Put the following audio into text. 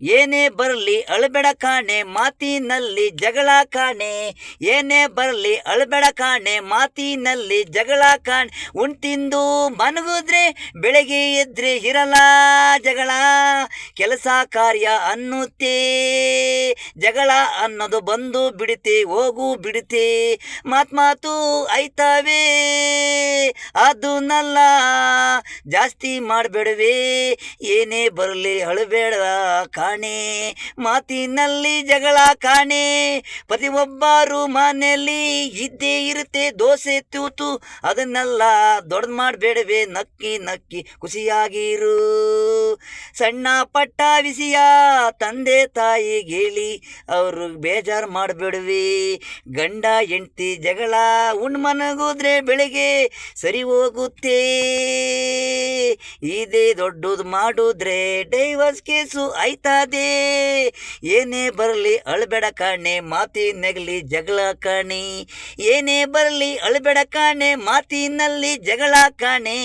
ಏನೇ ಬರಲಿ ಅಳಬೇಡ ಕಾಣೆ ಮಾತಿನಲ್ಲಿ ಜಗಳ ಕಾಣೆ. ಏನೇ ಬರಲಿ ಅಳಬೇಡ ಕಾಣೆ ಮಾತಿನಲ್ಲಿ ಜಗಳ ಕಾಣೆ. ಉಣ್ತಿಂದು ಮನಗುದ್ರೆ ಬೆಳಗ್ಗೆ ಎದ್ರೆ ಇರಲ್ಲ ಜಗಳ. ಕೆಲಸ ಕಾರ್ಯ ಅನ್ನುತ್ತೆ ಜಗಳ ಅನ್ನೋದು ಬಂದು ಬಿಡುತ್ತೆ ಹೋಗು ಬಿಡುತ್ತೆ. ಮಾತು ಆಯ್ತವೆ ಅದನ್ನಲ್ಲ ಜಾಸ್ತಿ ಮಾಡಬೇಡವೆ. ಏನೇ ಬರಲಿ ಅಳಬೇಡ ಕಾಣೆ ಮಾತಿನಲ್ಲಿ ಜಗಳ ಕಾಣೆ. ಪ್ರತಿಯೊಬ್ಬರು ಮನೆಯಲ್ಲಿ ಇದ್ದೇ ಇರುತ್ತೆ ದೋಸೆ ತೂತು, ಅದನ್ನೆಲ್ಲ ದೊಡ್ಡದು ಮಾಡಬೇಡವೆ. ನಕ್ಕಿ ನಕ್ಕಿ ಖುಷಿಯಾಗಿರು. ಸಣ್ಣ ಪಟ್ಟ ವಿಷಯ ತಂದೆ ತಾಯಿಗೆ ಹೇಳಿ ಅವರು ಬೇಜಾರು ಮಾಡಬೇಡವೆ. ಗಂಡ ಹೆಂಡತಿ ಜಗಳ ಮನಗುದ್ರೆ ಬೆಳಿಗ್ಗೆ ಸರಿ ಹೋಗುತ್ತೆ. ಇದೇ ದೊಡ್ಡದು ಮಾಡಿದ್ರೆ ಡೈವರ್ಸ್ ಕೇಸು ಆಯ್ತದೆ. ಏನೇ ಬರಲಿ ಅಳಬೇಡ ಕಾಣೆ ಮಾತಿನಲ್ಲಿ ಜಗಳ ಕಾಣೆ. ಏನೇ ಬರಲಿ ಅಳಬೇಡ ಕಾಣೆ ಮಾತಿನಲ್ಲಿ ಜಗಳ ಕಾಣೆ.